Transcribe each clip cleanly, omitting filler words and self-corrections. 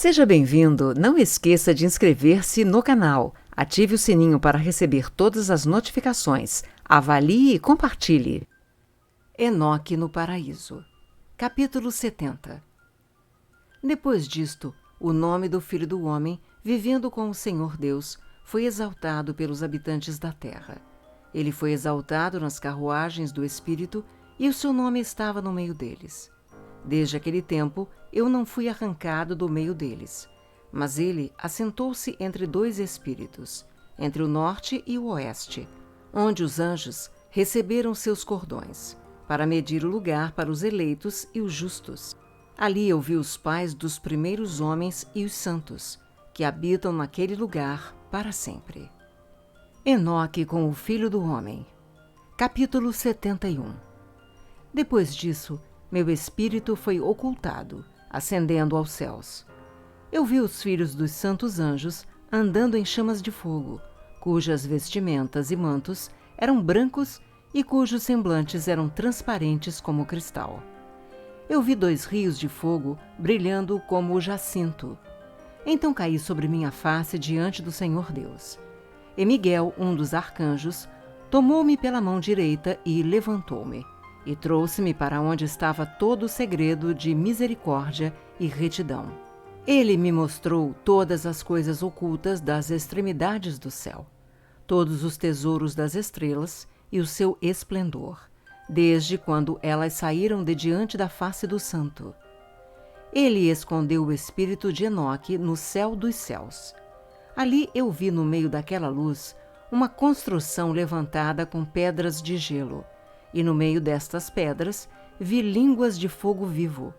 Seja bem-vindo! Não esqueça de inscrever-se no canal, ative o sininho para receber todas as notificações, avalie e compartilhe. Enoque no Paraíso. Capítulo 70. Depois disto, o nome do Filho do Homem, vivendo com o Senhor Deus, foi exaltado pelos habitantes da terra. Ele foi exaltado nas carruagens do Espírito, e o seu nome estava no meio deles. Desde aquele tempo, eu não fui arrancado do meio deles. Mas ele assentou-se entre dois espíritos, entre o norte e o oeste, onde os anjos receberam seus cordões, para medir o lugar para os eleitos e os justos. Ali eu vi os pais dos primeiros homens e os santos, que habitam naquele lugar para sempre. Enoque com o Filho do Homem. Capítulo 71. Depois disso, meu espírito foi ocultado, ascendendo aos céus. Eu vi os filhos dos santos anjos andando em chamas de fogo, cujas vestimentas e mantos eram brancos e cujos semblantes eram transparentes como cristal. Eu vi 2 rios de fogo brilhando como o jacinto. Então caí sobre minha face diante do Senhor Deus. E Miguel, um dos arcanjos, tomou-me pela mão direita e levantou-me, e trouxe-me para onde estava todo o segredo de misericórdia e retidão. Ele me mostrou todas as coisas ocultas das extremidades do céu, todos os tesouros das estrelas e o seu esplendor, desde quando elas saíram de diante da face do Santo. Ele escondeu o espírito de Enoque no céu dos céus. Ali eu vi no meio daquela luz uma construção levantada com pedras de gelo, e no meio destas pedras vi línguas de fogo vivo.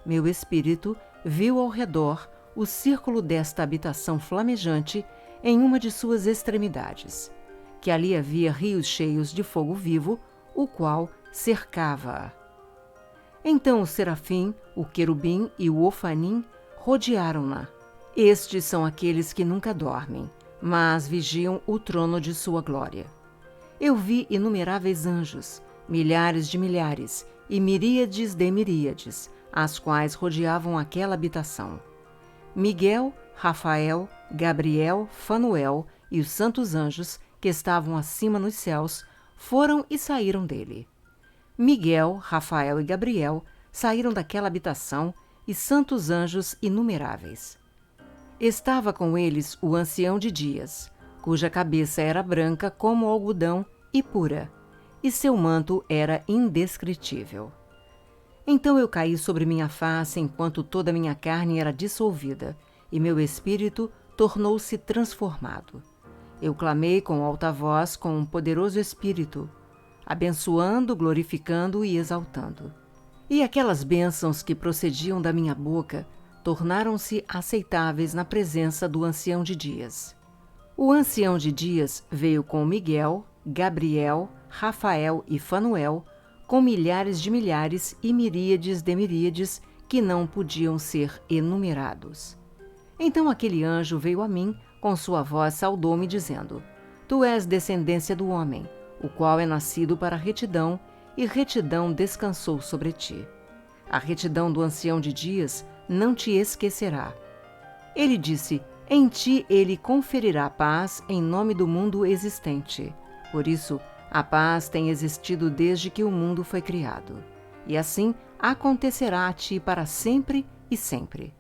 Meu espírito viu ao redor o círculo desta habitação flamejante em uma de suas extremidades, que ali havia rios cheios de fogo vivo, o qual cercava-a. Então o serafim, o querubim e o ofanim rodearam-na. Estes são aqueles que nunca dormem, mas vigiam o trono de sua glória. Eu vi inumeráveis anjos, milhares de milhares e miríades de miríades, as quais rodeavam aquela habitação. Miguel, Rafael, Gabriel, Fanuel e os santos anjos que estavam acima nos céus foram e saíram dele. Miguel, Rafael e Gabriel saíram daquela habitação e santos anjos inumeráveis. Estava com eles o ancião de dias, cuja cabeça era branca como algodão e pura, e seu manto era indescritível. Então eu caí sobre minha face enquanto toda minha carne era dissolvida, e meu espírito tornou-se transformado. Eu clamei com alta voz com um poderoso espírito, abençoando, glorificando e exaltando. E aquelas bênçãos que procediam da minha boca tornaram-se aceitáveis na presença do ancião de dias. O ancião de dias veio com Miguel, Gabriel, Rafael e Fanuel, com milhares de milhares e miríades de miríades que não podiam ser enumerados. Então aquele anjo veio a mim, com sua voz saudou-me, dizendo: Tu és descendência do homem, o qual é nascido para a retidão, e retidão descansou sobre ti. A retidão do ancião de dias não te esquecerá. Ele disse: Em ti ele conferirá paz em nome do mundo existente. Por isso, a paz tem existido desde que o mundo foi criado. E assim acontecerá a ti para sempre e sempre.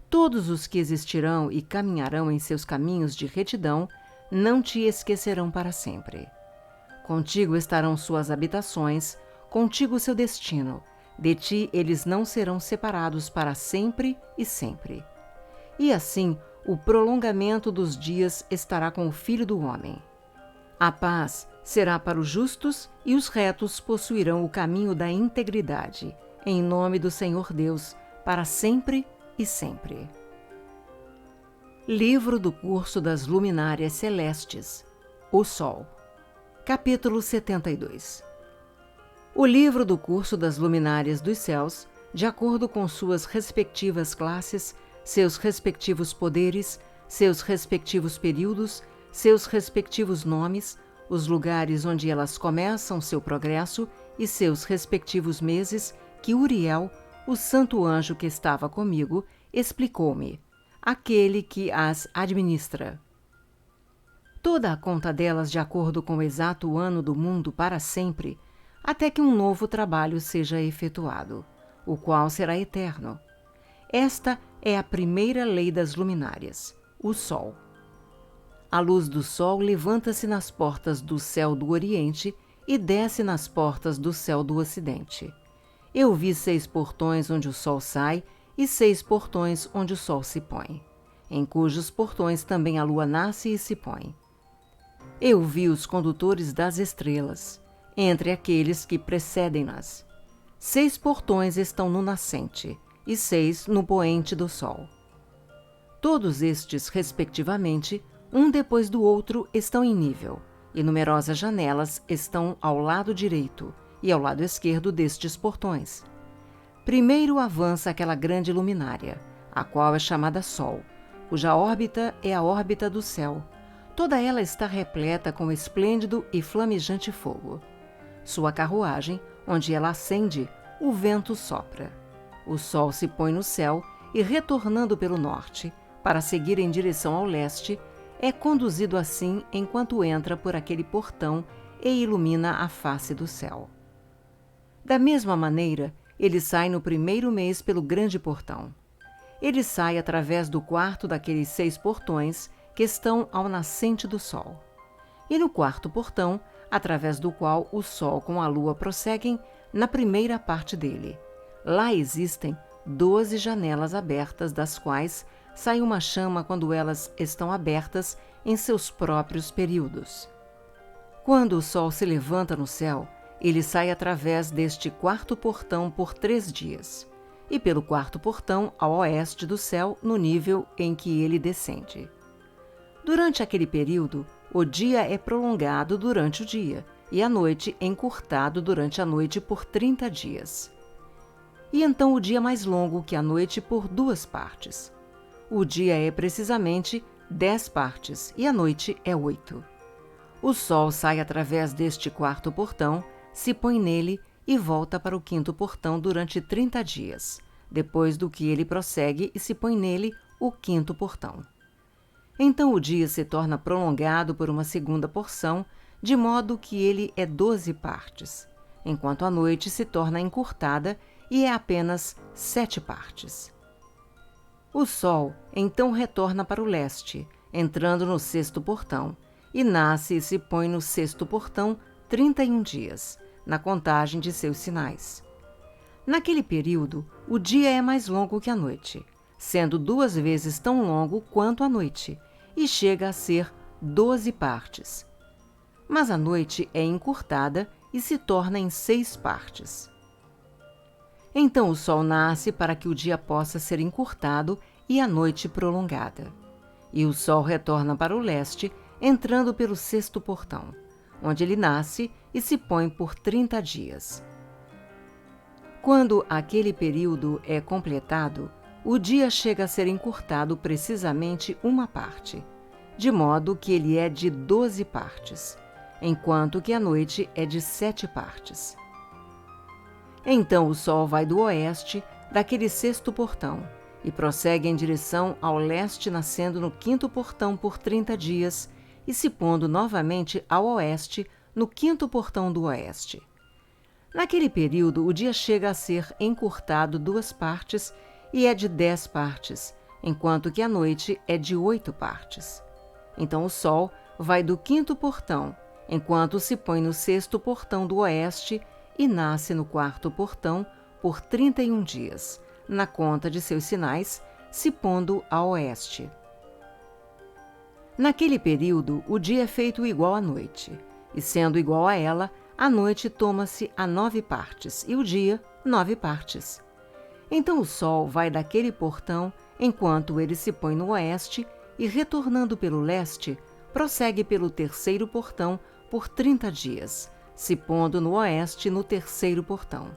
Todos os que existirão e caminharão em seus caminhos de retidão não te esquecerão para sempre. Contigo estarão suas habitações, contigo seu destino. De ti eles não serão separados para sempre e sempre. E assim, o prolongamento dos dias estará com o Filho do Homem. A paz será para os justos e os retos possuirão o caminho da integridade, em nome do Senhor Deus, para sempre e sempre. Livro do Curso das Luminárias Celestes. O Sol. Capítulo 72. O livro do curso das luminárias dos céus, de acordo com suas respectivas classes, seus respectivos poderes, seus respectivos períodos, seus respectivos nomes, os lugares onde elas começam seu progresso e seus respectivos meses, que Uriel, o santo anjo que estava comigo, explicou-me, aquele que as administra. Toda a conta delas de acordo com o exato ano do mundo para sempre, até que um novo trabalho seja efetuado, o qual será eterno. Esta é a primeira lei das luminárias, o Sol. A luz do Sol levanta-se nas portas do céu do Oriente e desce nas portas do céu do Ocidente. Eu vi 6 portões onde o Sol sai e 6 portões onde o Sol se põe, em cujos portões também a Lua nasce e se põe. Eu vi os condutores das estrelas, entre aqueles que precedem-nas. 6 portões estão no nascente e 6 no poente do Sol. Todos estes, respectivamente, um depois do outro, estão em nível, e numerosas janelas estão ao lado direito e ao lado esquerdo destes portões. Primeiro avança aquela grande luminária, a qual é chamada Sol, cuja órbita é a órbita do céu. Toda ela está repleta com esplêndido e flamejante fogo. Sua carruagem, onde ela ascende, o vento sopra. O Sol se põe no céu e, retornando pelo norte, para seguir em direção ao leste, é conduzido assim enquanto entra por aquele portão e ilumina a face do céu. Da mesma maneira, ele sai no primeiro mês pelo grande portão. Ele sai através do quarto daqueles 6 portões que estão ao nascente do Sol. E no quarto portão, através do qual o Sol com a Lua prosseguem na primeira parte dele. Lá existem 12 janelas abertas, das quais sai uma chama quando elas estão abertas em seus próprios períodos. Quando o Sol se levanta no céu, ele sai através deste quarto portão por 3 dias, e pelo quarto portão ao oeste do céu no nível em que ele descende. Durante aquele período, o dia é prolongado durante o dia, e a noite encurtado durante a noite por 30 dias. E então o dia é mais longo que a noite por 2 partes. O dia é precisamente 10 partes e a noite é 8. O Sol sai através deste quarto portão, se põe nele e volta para o quinto portão durante 30 dias, depois do que ele prossegue e se põe nele o quinto portão. Então o dia se torna prolongado por uma segunda porção, de modo que ele é 12 partes, enquanto a noite se torna encurtada e é apenas 7 partes. O Sol então retorna para o leste, entrando no 6º portão, e nasce e se põe no 6º portão 31 dias, na contagem de seus sinais. Naquele período, o dia é mais longo que a noite, sendo 2 vezes tão longo quanto a noite, e chega a ser 12 partes. Mas a noite é encurtada e se torna em 6 partes. Então o Sol nasce para que o dia possa ser encurtado e a noite prolongada. E o Sol retorna para o leste, entrando pelo 6º portão, onde ele nasce e se põe por 30 dias. Quando aquele período é completado, o dia chega a ser encurtado precisamente 1 parte, de modo que ele é de 12 partes, enquanto que a noite é de 7 partes. Então o Sol vai do oeste, daquele 6º portão, e prossegue em direção ao leste, nascendo no 5º portão por 30 dias e se pondo novamente ao oeste, no 5º portão do oeste. Naquele período, o dia chega a ser encurtado 2 partes e é de 10 partes, enquanto que a noite é de 8 partes. Então o Sol vai do 5º portão, enquanto se põe no 6º portão do oeste e nasce no 4º portão por 31 dias, na conta de seus sinais, se pondo a oeste. Naquele período, o dia é feito igual à noite, e sendo igual a ela, a noite toma-se a 9 partes e o dia 9 partes. Então o Sol vai daquele portão enquanto ele se põe no oeste e, retornando pelo leste, prossegue pelo 3º portão por 30 dias, se pondo no oeste no 3º portão.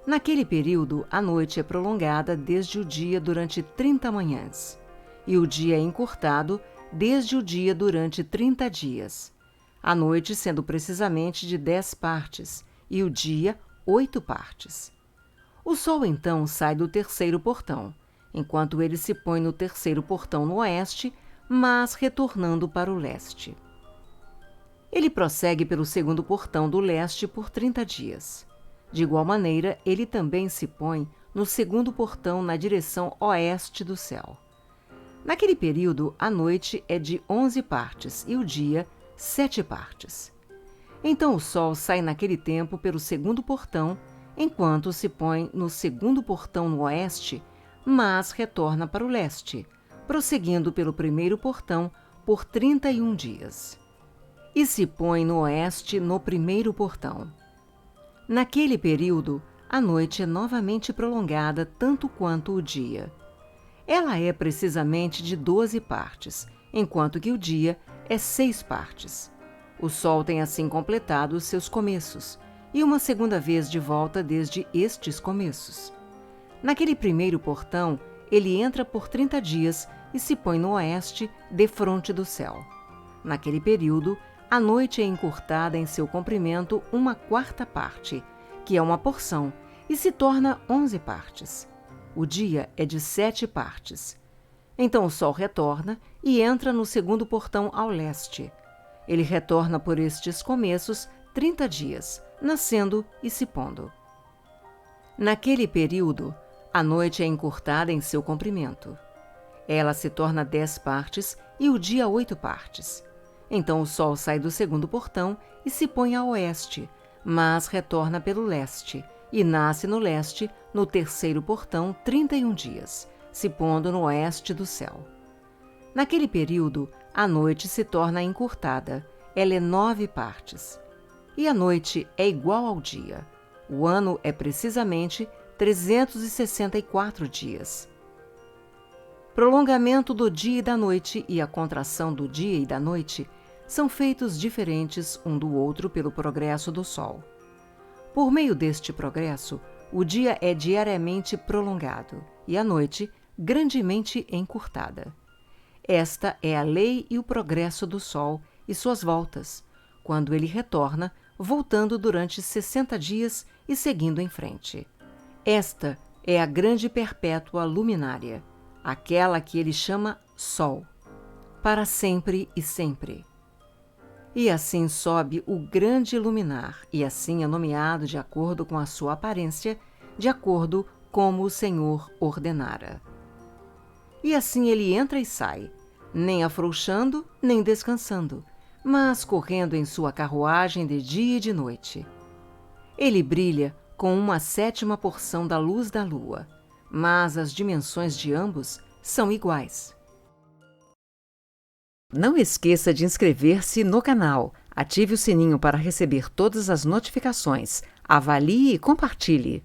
Naquele período, a noite é prolongada desde o dia durante 30 manhãs, e o dia é encurtado desde o dia durante 30 dias, a noite sendo precisamente de 10 partes, e o dia 8 partes. O Sol então sai do 3º portão, enquanto ele se põe no terceiro portão no oeste, mas retornando para o leste. Ele prossegue pelo segundo portão do leste por 30 dias. De igual maneira, ele também se põe no segundo portão na direção oeste do céu. Naquele período, a noite é de 11 partes e o dia 7 partes. Então o sol sai naquele tempo pelo segundo portão, enquanto se põe no segundo portão no oeste, mas retorna para o leste, prosseguindo pelo primeiro portão por 31 dias. E se põe no oeste no primeiro portão. Naquele período, a noite é novamente prolongada tanto quanto o dia. Ela é precisamente de 12 partes, enquanto que o dia é 6 partes. O sol tem assim completado os seus começos, e uma segunda vez de volta desde estes começos. Naquele primeiro portão, ele entra por 30 dias e se põe no oeste, defronte do céu. Naquele período, a noite é encurtada em seu comprimento 1/4 parte, que é uma porção, e se torna 11 partes. O dia é de 7 partes. Então o sol retorna e entra no segundo portão ao leste. Ele retorna por estes começos 30 dias, nascendo e se pondo. Naquele período, a noite é encurtada em seu comprimento. Ela se torna 10 partes e o dia 8 partes. Então o sol sai do segundo portão e se põe a oeste, mas retorna pelo leste, e nasce no leste, no terceiro portão, 31 dias, se pondo no oeste do céu. Naquele período, a noite se torna encurtada, ela é 9 partes. E a noite é igual ao dia. O ano é precisamente 364 dias. Prolongamento do dia e da noite e a contração do dia e da noite são feitos diferentes um do outro pelo progresso do Sol. Por meio deste progresso, o dia é diariamente prolongado e a noite grandemente encurtada. Esta é a lei e o progresso do Sol e suas voltas, quando ele retorna, voltando durante 60 dias e seguindo em frente. Esta é a grande perpétua luminária, aquela que ele chama Sol, para sempre e sempre. E assim sobe o grande luminar, e assim é nomeado de acordo com a sua aparência, de acordo como o Senhor ordenara. E assim ele entra e sai, nem afrouxando, nem descansando, mas correndo em sua carruagem de dia e de noite. Ele brilha com 1/7 porção da luz da lua, mas as dimensões de ambos são iguais. Não esqueça de inscrever-se no canal, ative o sininho para receber todas as notificações, avalie e compartilhe.